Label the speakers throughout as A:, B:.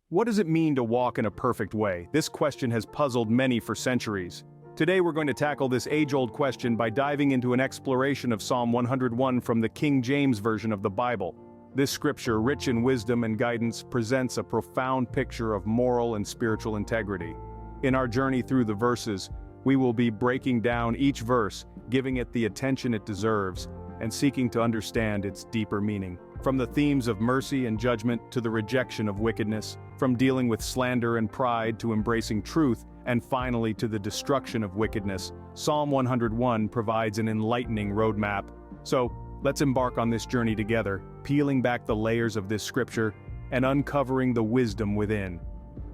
A: What does it mean to walk in a perfect way? This question has puzzled many for centuries. Today we're going to tackle this age-old question by diving into an exploration of Psalm 101 from the King James Version of the Bible. This scripture, rich in wisdom and guidance, presents a profound picture of moral and spiritual integrity. In our journey through the verses, we will be breaking down each verse, giving it the attention it deserves, and seeking to understand its deeper meaning. From the themes of mercy and judgment to the rejection of wickedness, from dealing with slander and pride to embracing truth, and finally to the destruction of wickedness, Psalm 101 provides an enlightening roadmap. So, let's embark on this journey together, peeling back the layers of this scripture and uncovering the wisdom within.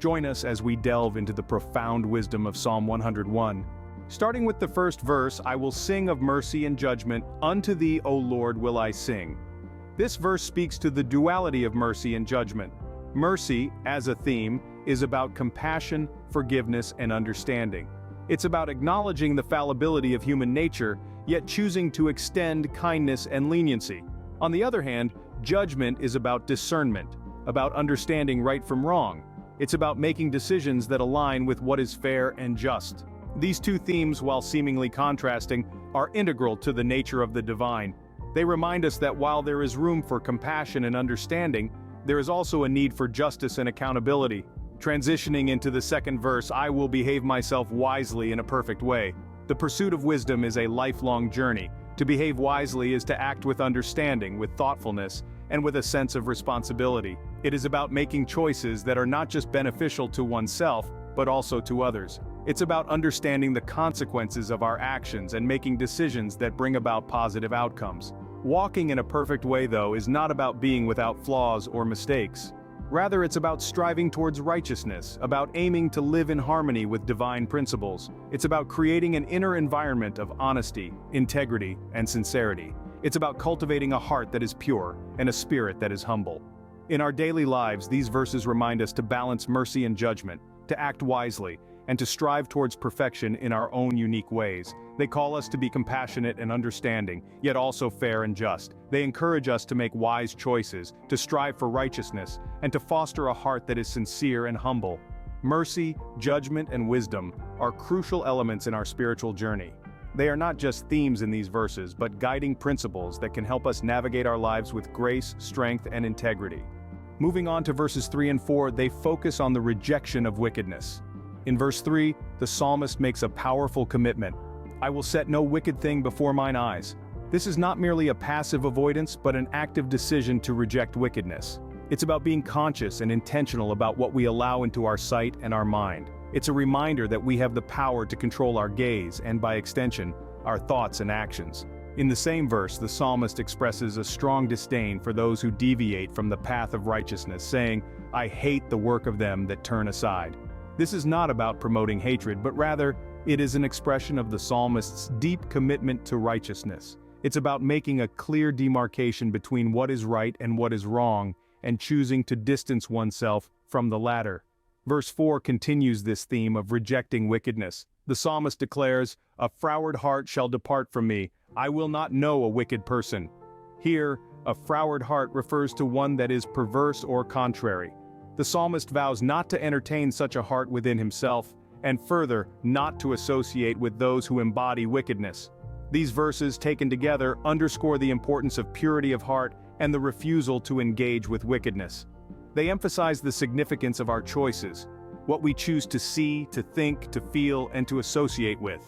A: Join us as we delve into the profound wisdom of Psalm 101. Starting with the first verse, I will sing of mercy and judgment, unto thee, O Lord, will I sing. This verse speaks to the duality of mercy and judgment. Mercy, as a theme, is about compassion, forgiveness, and understanding. It's about acknowledging the fallibility of human nature, yet choosing to extend kindness and leniency. On the other hand, judgment is about discernment, about understanding right from wrong. It's about making decisions that align with what is fair and just. These two themes, while seemingly contrasting, are integral to the nature of the divine. They remind us that while there is room for compassion and understanding, there is also a need for justice and accountability. Transitioning into the second verse, I will behave myself wisely in a perfect way. The pursuit of wisdom is a lifelong journey. To behave wisely is to act with understanding, with thoughtfulness, and with a sense of responsibility. It is about making choices that are not just beneficial to oneself, but also to others. It's about understanding the consequences of our actions and making decisions that bring about positive outcomes. Walking in a perfect way, though, is not about being without flaws or mistakes. Rather, it's about striving towards righteousness, about aiming to live in harmony with divine principles. It's about creating an inner environment of honesty, integrity, and sincerity. It's about cultivating a heart that is pure and a spirit that is humble. In our daily lives, these verses remind us to balance mercy and judgment, to act wisely, and to strive towards perfection in our own unique ways. They call us to be compassionate and understanding, yet also fair and just. They encourage us to make wise choices, to strive for righteousness, and to foster a heart that is sincere and humble. Mercy, judgment, and wisdom are crucial elements in our spiritual journey. They are not just themes in these verses, but guiding principles that can help us navigate our lives with grace, strength, and integrity. Moving on to verses 3 and 4, they focus on the rejection of wickedness. In verse 3, the psalmist makes a powerful commitment. I will set no wicked thing before mine eyes. This is not merely a passive avoidance, but an active decision to reject wickedness. It's about being conscious and intentional about what we allow into our sight and our mind. It's a reminder that we have the power to control our gaze and, by extension, our thoughts and actions. In the same verse, the psalmist expresses a strong disdain for those who deviate from the path of righteousness, saying, I hate the work of them that turn aside. This is not about promoting hatred, but rather, it is an expression of the psalmist's deep commitment to righteousness. It's about making a clear demarcation between what is right and what is wrong, and choosing to distance oneself from the latter. Verse 4 continues this theme of rejecting wickedness. The psalmist declares, A froward heart shall depart from me, I will not know a wicked person. Here, a froward heart refers to one that is perverse or contrary. The psalmist vows not to entertain such a heart within himself, and further, not to associate with those who embody wickedness. These verses, taken together, underscore the importance of purity of heart and the refusal to engage with wickedness. They emphasize the significance of our choices, what we choose to see, to think, to feel, and to associate with.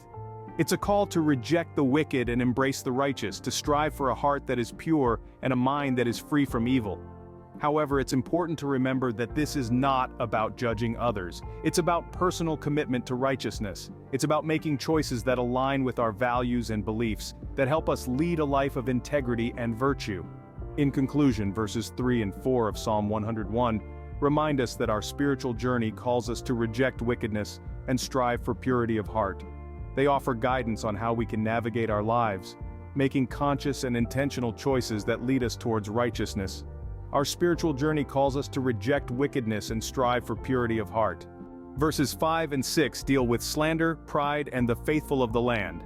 A: It's a call to reject the wicked and embrace the righteous, to strive for a heart that is pure and a mind that is free from evil. However, it's important to remember that this is not about judging others. It's about personal commitment to righteousness. It's about making choices that align with our values and beliefs, that help us lead a life of integrity and virtue. In conclusion, verses 3 and 4 of Psalm 101 remind us that our spiritual journey calls us to reject wickedness and strive for purity of heart. They offer guidance on how we can navigate our lives, making conscious and intentional choices that lead us towards righteousness. Our spiritual journey calls us to reject wickedness and strive for purity of heart. Verses 5 and 6 deal with slander, pride, and the faithful of the land.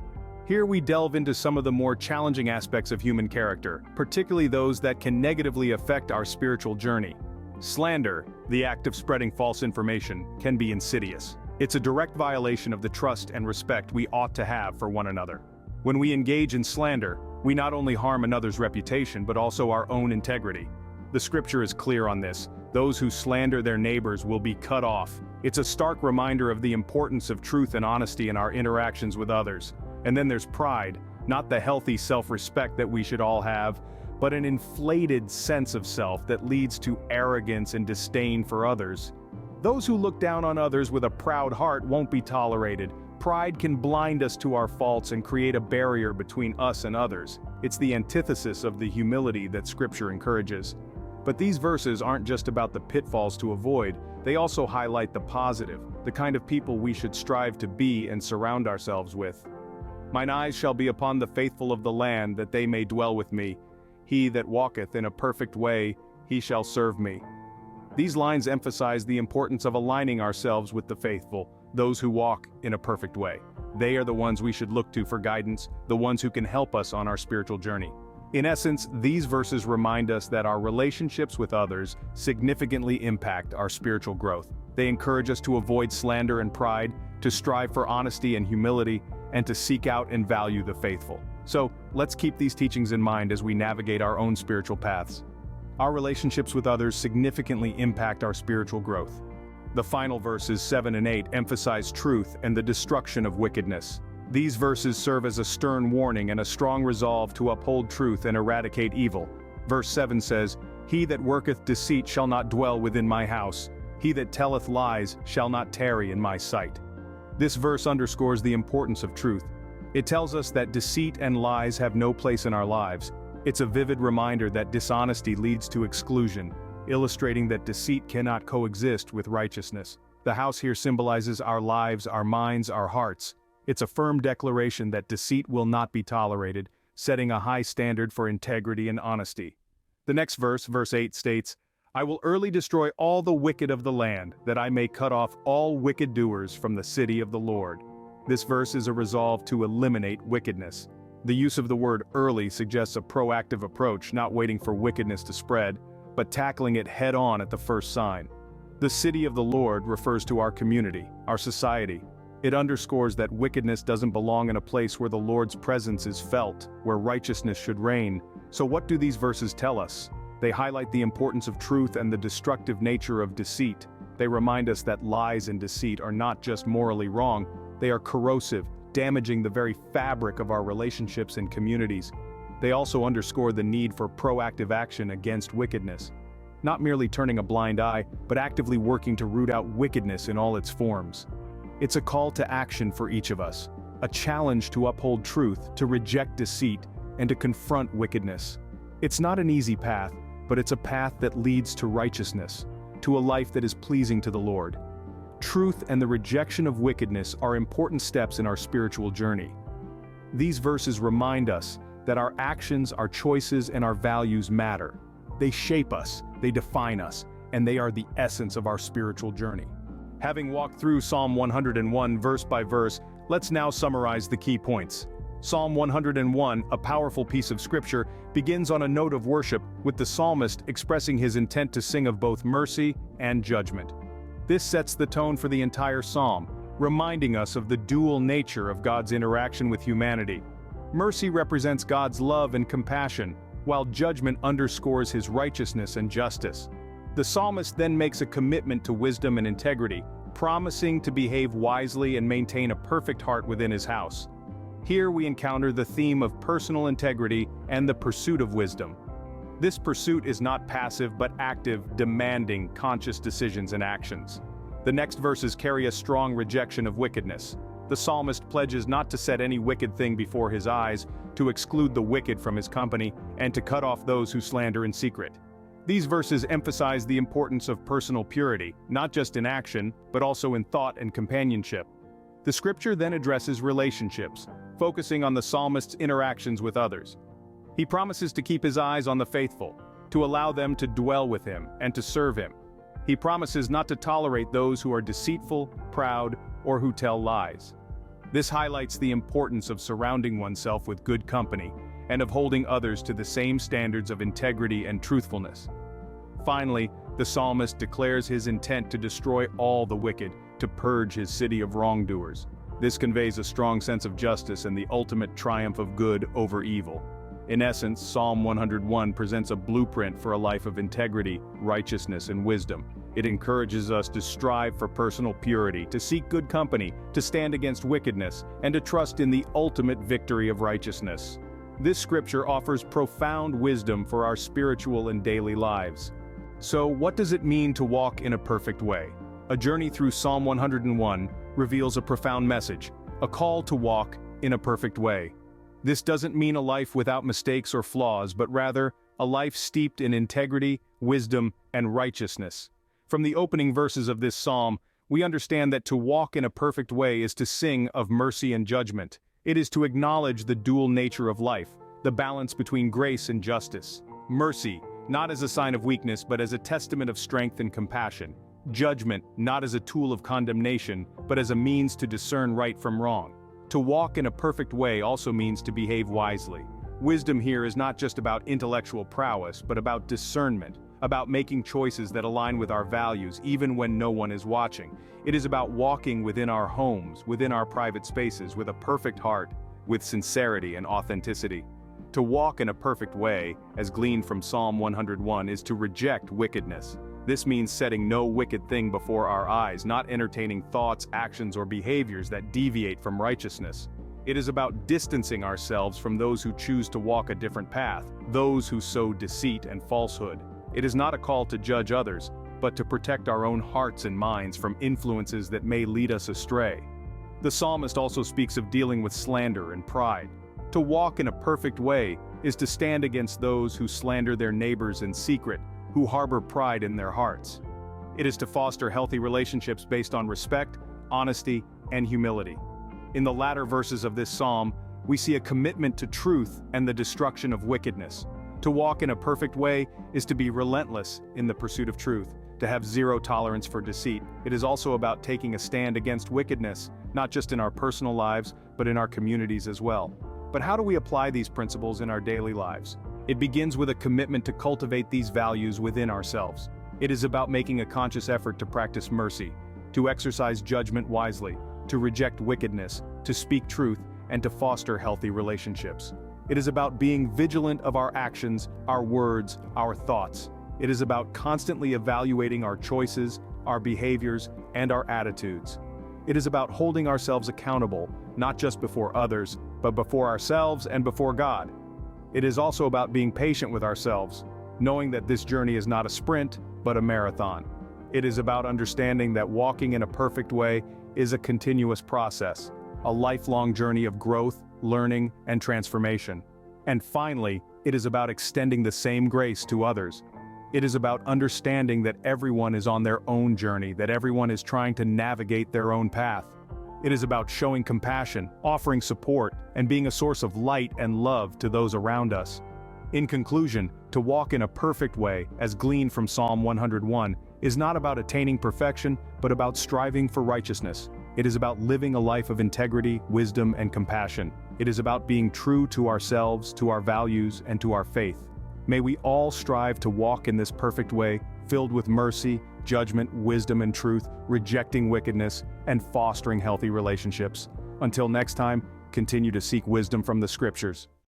A: Here we delve into some of the more challenging aspects of human character, particularly those that can negatively affect our spiritual journey. Slander, the act of spreading false information, can be insidious. It's a direct violation of the trust and respect we ought to have for one another. When we engage in slander, we not only harm another's reputation but also our own integrity. The scripture is clear on this. Those who slander their neighbors will be cut off. It's a stark reminder of the importance of truth and honesty in our interactions with others. And then there's pride, not the healthy self-respect that we should all have, but an inflated sense of self that leads to arrogance and disdain for others. Those who look down on others with a proud heart won't be tolerated. Pride can blind us to our faults and create a barrier between us and others. It's the antithesis of the humility that Scripture encourages. But these verses aren't just about the pitfalls to avoid, they also highlight the positive, the kind of people we should strive to be and surround ourselves with. Mine eyes shall be upon the faithful of the land, that they may dwell with me. He that walketh in a perfect way, he shall serve me. These lines emphasize the importance of aligning ourselves with the faithful, those who walk in a perfect way. They are the ones we should look to for guidance, the ones who can help us on our spiritual journey. In essence, these verses remind us that our relationships with others significantly impact our spiritual growth. They encourage us to avoid slander and pride, to strive for honesty and humility, and to seek out and value the faithful. So, let's keep these teachings in mind as we navigate our own spiritual paths. Our relationships with others significantly impact our spiritual growth. The final verses 7 and 8 emphasize truth and the destruction of wickedness. These verses serve as a stern warning and a strong resolve to uphold truth and eradicate evil. Verse 7 says, "He that worketh deceit shall not dwell within my house. He that telleth lies shall not tarry in my sight." This verse underscores the importance of truth. It tells us that deceit and lies have no place in our lives. It's a vivid reminder that dishonesty leads to exclusion, illustrating that deceit cannot coexist with righteousness. The house here symbolizes our lives, our minds, our hearts. It's a firm declaration that deceit will not be tolerated, setting a high standard for integrity and honesty. The next verse, verse 8 states, "I will early destroy all the wicked of the land, that I may cut off all wicked doers from the city of the Lord." This verse is a resolve to eliminate wickedness. The use of the word early suggests a proactive approach, not waiting for wickedness to spread, but tackling it head-on at the first sign. The city of the Lord refers to our community, our society. It underscores that wickedness doesn't belong in a place where the Lord's presence is felt, where righteousness should reign. So what do these verses tell us? They highlight the importance of truth and the destructive nature of deceit. They remind us that lies and deceit are not just morally wrong, they are corrosive, damaging the very fabric of our relationships and communities. They also underscore the need for proactive action against wickedness. Not merely turning a blind eye, but actively working to root out wickedness in all its forms. It's a call to action for each of us, a challenge to uphold truth, to reject deceit, and to confront wickedness. It's not an easy path, but it's a path that leads to righteousness, to a life that is pleasing to the Lord. Truth and the rejection of wickedness are important steps in our spiritual journey. These verses remind us that our actions, our choices, and our values matter. They shape us, they define us, and they are the essence of our spiritual journey. Having walked through Psalm 101 verse by verse, let's now summarize the key points. Psalm 101, a powerful piece of scripture, begins on a note of worship, with the psalmist expressing his intent to sing of both mercy and judgment. This sets the tone for the entire psalm, reminding us of the dual nature of God's interaction with humanity. Mercy represents God's love and compassion, while judgment underscores his righteousness and justice. The psalmist then makes a commitment to wisdom and integrity, promising to behave wisely and maintain a perfect heart within his house. Here we encounter the theme of personal integrity and the pursuit of wisdom. This pursuit is not passive but active, demanding conscious decisions and actions. The next verses carry a strong rejection of wickedness. The psalmist pledges not to set any wicked thing before his eyes, to exclude the wicked from his company, and to cut off those who slander in secret. These verses emphasize the importance of personal purity, not just in action, but also in thought and companionship. The scripture then addresses relationships, focusing on the psalmist's interactions with others. He promises to keep his eyes on the faithful, to allow them to dwell with him and to serve him. He promises not to tolerate those who are deceitful, proud, or who tell lies. This highlights the importance of surrounding oneself with good company and of holding others to the same standards of integrity and truthfulness. Finally, The psalmist declares his intent to destroy all the wicked, to purge his city of wrongdoers. This conveys a strong sense of justice and the ultimate triumph of good over evil. In essence, Psalm 101 presents a blueprint for a life of integrity, righteousness, and wisdom. It encourages us to strive for personal purity, to seek good company, to stand against wickedness, and to trust in the ultimate victory of righteousness. This scripture offers profound wisdom for our spiritual and daily lives. So, what does it mean to walk in a perfect way? A journey through Psalm 101 reveals a profound message, a call to walk in a perfect way. This doesn't mean a life without mistakes or flaws, but rather, a life steeped in integrity, wisdom, and righteousness. From the opening verses of this psalm, we understand that to walk in a perfect way is to sing of mercy and judgment. It is to acknowledge the dual nature of life, the balance between grace and justice. Mercy, not as a sign of weakness but as a testament of strength and compassion. Judgment, not as a tool of condemnation, but as a means to discern right from wrong. To walk in a perfect way also means to behave wisely. Wisdom here is not just about intellectual prowess, but about discernment, about making choices that align with our values even when no one is watching. It is about walking within our homes, within our private spaces, with a perfect heart, with sincerity and authenticity. To walk in a perfect way, as gleaned from Psalm 101, is to reject wickedness. This means setting no wicked thing before our eyes, not entertaining thoughts, actions, or behaviors that deviate from righteousness. It is about distancing ourselves from those who choose to walk a different path, those who sow deceit and falsehood. It is not a call to judge others, but to protect our own hearts and minds from influences that may lead us astray. The psalmist also speaks of dealing with slander and pride. To walk in a perfect way is to stand against those who slander their neighbors in secret, who harbor pride in their hearts. It is to foster healthy relationships based on respect, honesty, and humility. In the latter verses of this psalm, we see a commitment to truth and the destruction of wickedness. To walk in a perfect way is to be relentless in the pursuit of truth, to have zero tolerance for deceit. It is also about taking a stand against wickedness, not just in our personal lives, but in our communities as well. But how do we apply these principles in our daily lives? It begins with a commitment to cultivate these values within ourselves. It is about making a conscious effort to practice mercy, to exercise judgment wisely, to reject wickedness, to speak truth, and to foster healthy relationships. It is about being vigilant of our actions, our words, our thoughts. It is about constantly evaluating our choices, our behaviors, and our attitudes. It is about holding ourselves accountable, not just before others, but before ourselves and before God. It is also about being patient with ourselves, knowing that this journey is not a sprint, but a marathon. It is about understanding that walking in a perfect way is a continuous process, a lifelong journey of growth, learning, and transformation. And finally, it is about extending the same grace to others. It is about understanding that everyone is on their own journey, that everyone is trying to navigate their own path. It is about showing compassion, offering support, and being a source of light and love to those around us. In conclusion, to walk in a perfect way, as gleaned from Psalm 101, is not about attaining perfection, but about striving for righteousness. It is about living a life of integrity, wisdom, and compassion. It is about being true to ourselves, to our values, and to our faith. May we all strive to walk in this perfect way, filled with mercy, judgment, wisdom, and truth, rejecting wickedness, and fostering healthy relationships. Until next time, continue to seek wisdom from the scriptures.